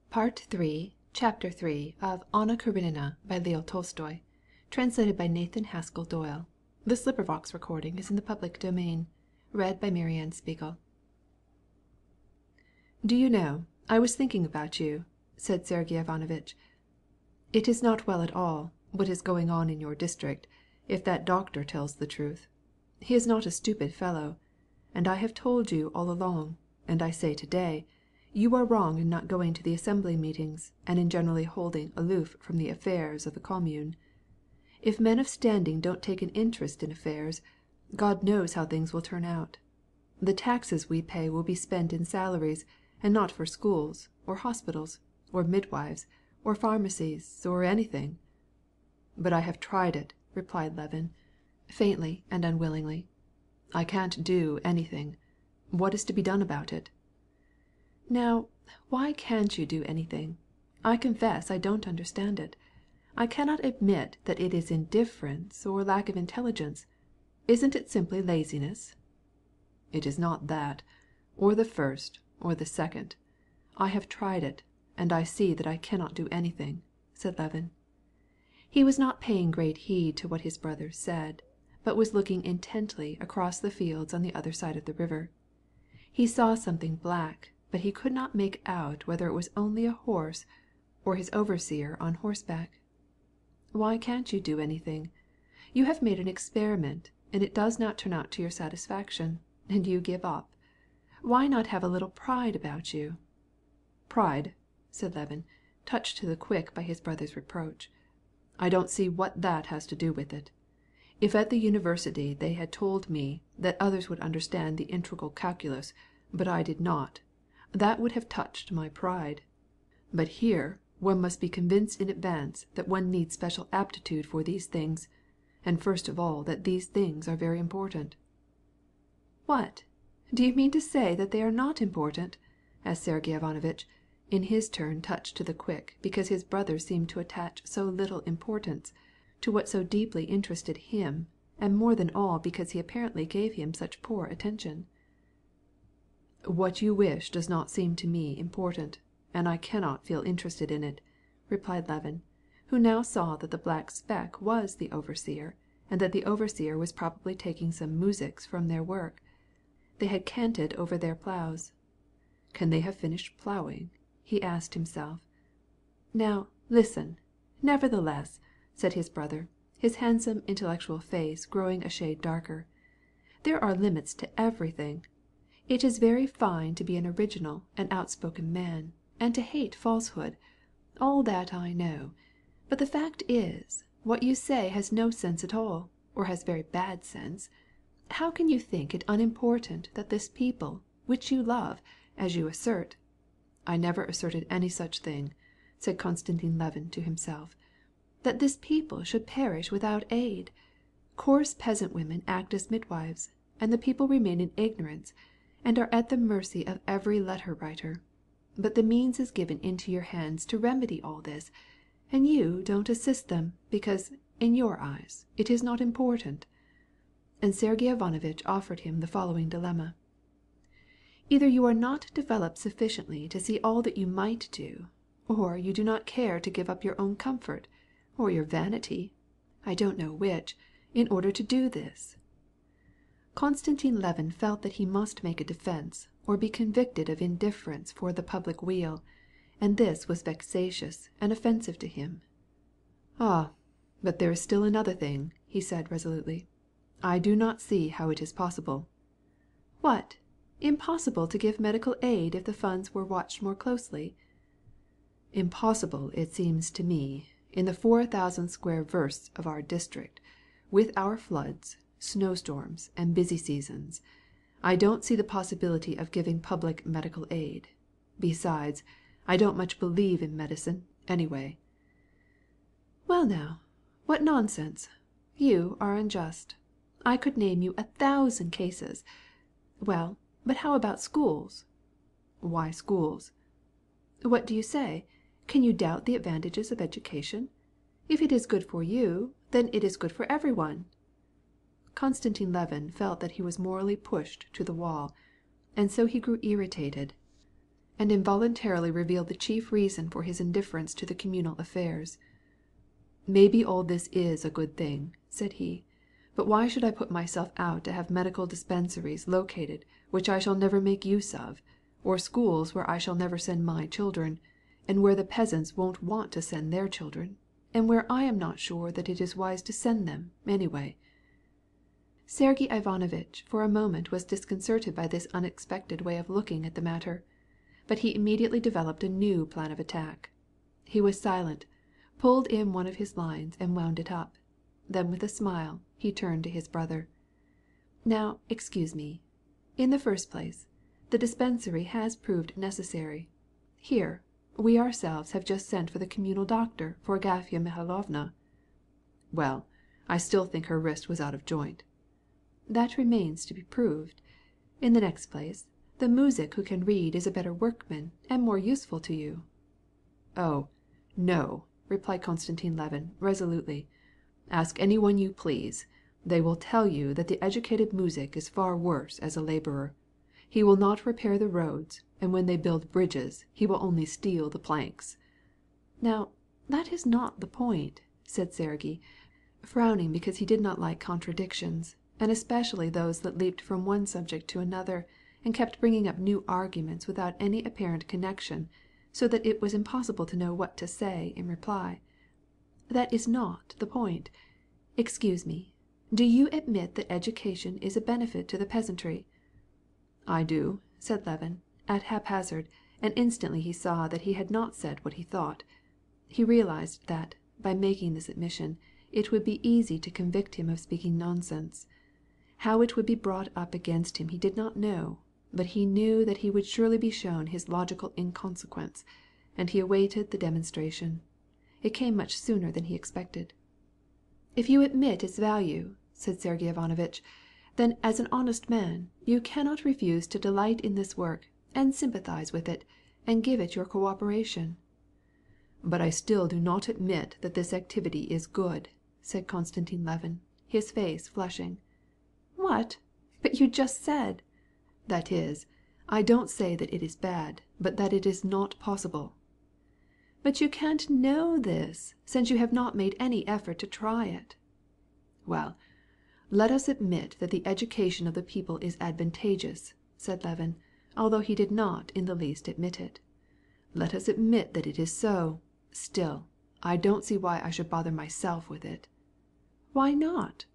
Part 3, Chapter 3 of Anna Karenina by Leo Tolstoy, translated by Nathan Haskell Doyle. The Slipperbox recording is in the public domain. Read by Marianne Spiegel. "Do you know, I was thinking about you," said Sergey Ivanovitch. "It is not well at all, what is going on in your district, if that doctor tells the truth. He is not a stupid fellow. And I have told you all along, and I say today, you are wrong in not going to the assembly meetings and in generally holding aloof from the affairs of the commune. If men of standing don't take an interest in affairs, God knows how things will turn out. The taxes we pay will be spent in salaries and not for schools, or hospitals, or midwives, or pharmacies, or anything." "But I have tried it," replied Levin, faintly and unwillingly. "I can't do anything. What is to be done about it?" "Now, why can't you do anything? I confess I don't understand it. I cannot admit that it is indifference or lack of intelligence. Isn't it simply laziness?" "It is not that, or the first, or the second. I have tried it, and I see that I cannot do anything," said Levin. He was not paying great heed to what his brother said, but was looking intently across the fields on the other side of the river. He saw something black, but he could not make out whether it was only a horse or his overseer on horseback. "Why can't you do anything? You have made an experiment, and it does not turn out to your satisfaction, and you give up. Why not have a little pride about you?" "Pride?" said Levin, touched to the quick by his brother's reproach. "I don't see what that has to do with it. If at the university they had told me that others would understand the integral calculus, but I did not, that would have touched my pride. But here one must be convinced in advance that one needs special aptitude for these things, and first of all that these things are very important." "What? Do you mean to say that they are not important?" asked Sergey Ivanovitch, in his turn touched to the quick because his brother seemed to attach so little importance to what so deeply interested him, and more than all because he apparently gave him such poor attention. "What you wish does not seem to me important, and I cannot feel interested in it," replied Levin, who now saw that the black speck was the overseer, and that the overseer was probably taking some muzhiks from their work. They had canted over their ploughs. "Can they have finished ploughing?" he asked himself. "Now, listen, nevertheless," said his brother, his handsome intellectual face growing a shade darker. "There are limits to everything. It is very fine to be an original and outspoken man, and to hate falsehood. All that I know. But the fact is, what you say has no sense at all, or has very bad sense. How can you think it unimportant that this people, which you love, as you assert—" "I never asserted any such thing," said Konstantin Levin to himself, "that this people should perish without aid. Coarse peasant women act as midwives, and the people remain in ignorance, and are at the mercy of every letter writer. But the means is given into your hands to remedy all this, and you don't assist them, because, in your eyes, it is not important." And Sergey Ivanovitch offered him the following dilemma. "Either you are not developed sufficiently to see all that you might do, or you do not care to give up your own comfort, or your vanity, I don't know which, in order to do this." Konstantin Levin felt that he must make a defense or be convicted of indifference for the public weal, and this was vexatious and offensive to him. "Ah, but there is still another thing," he said resolutely. "I do not see how it is possible." "What? Impossible to give medical aid if the funds were watched more closely?" "Impossible, it seems to me, in the 4,000 square versts of our district, with our floods, snowstorms, and busy seasons. I don't see the possibility of giving public medical aid. Besides, I don't much believe in medicine, anyway." "Well now, what nonsense! You are unjust. I could name you 1,000 cases. Well, but how about schools?" "Why schools?" "What do you say? Can you doubt the advantages of education? If it is good for you, then it is good for everyone." Konstantin Levin felt that he was morally pushed to the wall, and so he grew irritated, and involuntarily revealed the chief reason for his indifference to the communal affairs. "Maybe all this is a good thing," said he, "but why should I put myself out to have medical dispensaries located which I shall never make use of, or schools where I shall never send my children, and where the peasants won't want to send their children, and where I am not sure that it is wise to send them, anyway?" Sergey Ivanovitch for a moment was disconcerted by this unexpected way of looking at the matter, but he immediately developed a new plan of attack. He was silent, pulled in one of his lines and wound it up. Then with a smile he turned to his brother. "Now, excuse me. In the first place, the dispensary has proved necessary. Here, we ourselves have just sent for the communal doctor for Agafya Mihalovna." "Well, I still think her wrist was out of joint." "That remains to be proved. In the next place, the muzhik who can read is a better workman and more useful to you." "Oh, no," replied Konstantin Levin resolutely. "Ask any one you please. They will tell you that the educated muzhik is far worse as a laborer. He will not repair the roads, and when they build bridges he will only steal the planks." "Now, that is not the point," said Sergey, frowning because he did not like contradictions, and especially those that leaped from one subject to another, and kept bringing up new arguments without any apparent connection, so that it was impossible to know what to say in reply. "That is not the point. Excuse me, do you admit that education is a benefit to the peasantry?" "I do," said Levin, at haphazard, and instantly he saw that he had not said what he thought. He realized that, by making this admission, it would be easy to convict him of speaking nonsense. How it would be brought up against him he did not know, but he knew that he would surely be shown his logical inconsequence, and he awaited the demonstration. It came much sooner than he expected. "If you admit its value," said Sergey Ivanovitch, "then as an honest man you cannot refuse to delight in this work and sympathize with it and give it your cooperation." "But I still do not admit that this activity is good," said Konstantin Levin, his face flushing. "What? But you just said—" "That is, I don't say that it is bad, but that it is not possible." "But you can't know this, since you have not made any effort to try it." "Well, let us admit that the education of the people is advantageous," said Levin, although he did not in the least admit it. "Let us admit that it is so. Still, I don't see why I should bother myself with it." "Why not?"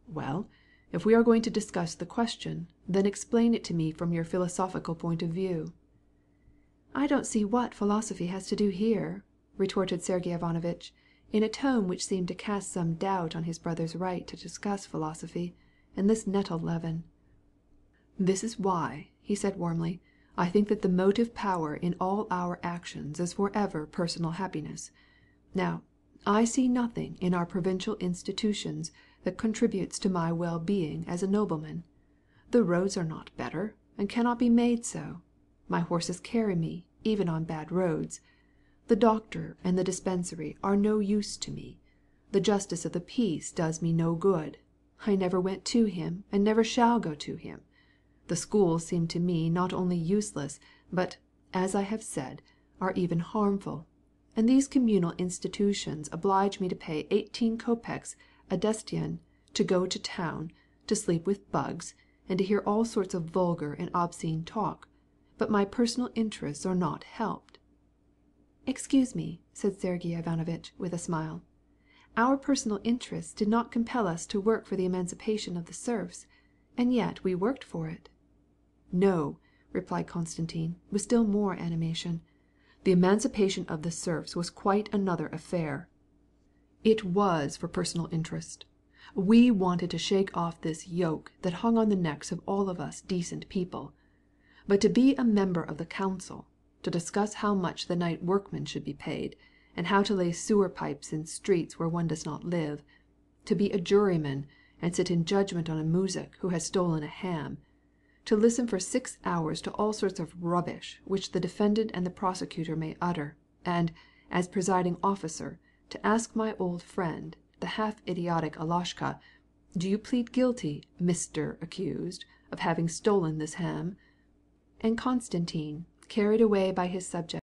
"Well, if we are going to discuss the question, then explain it to me from your philosophical point of view." "I don't see what philosophy has to do here," retorted Sergey Ivanovitch, in a tone which seemed to cast some doubt on his brother's right to discuss philosophy, and this nettled Levin. "This is why," he said warmly, "I think that the motive power in all our actions is forever personal happiness. Now, I see nothing in our provincial institutions that contributes to my well-being as a nobleman. The roads are not better, and cannot be made so. My horses carry me, even on bad roads. The doctor and the dispensary are no use to me. The justice of the peace does me no good. I never went to him, and never shall go to him. The schools seem to me not only useless, but, as I have said, are even harmful. And these communal institutions oblige me to pay 18 kopecks a destian to go to town, to sleep with bugs, and to hear all sorts of vulgar and obscene talk, but my personal interests are not helped." "Excuse me," said Sergey Ivanovitch with a smile. "Our personal interests did not compel us to work for the emancipation of the serfs, and yet we worked for it." "No," replied Konstantin, with still more animation. "The emancipation of the serfs was quite another affair. It was for personal interest. We wanted to shake off this yoke that hung on the necks of all of us decent people. But to be a member of the council, to discuss how much the night workmen should be paid, and how to lay sewer pipes in streets where one does not live, to be a juryman and sit in judgment on a muzhik who has stolen a ham, to listen for 6 hours to all sorts of rubbish which the defendant and the prosecutor may utter, and, as presiding officer, to ask my old friend, the half-idiotic Alashka, 'Do you plead guilty, Mr. Accused, of having stolen this ham?'" And Konstantin, carried away by his subjects.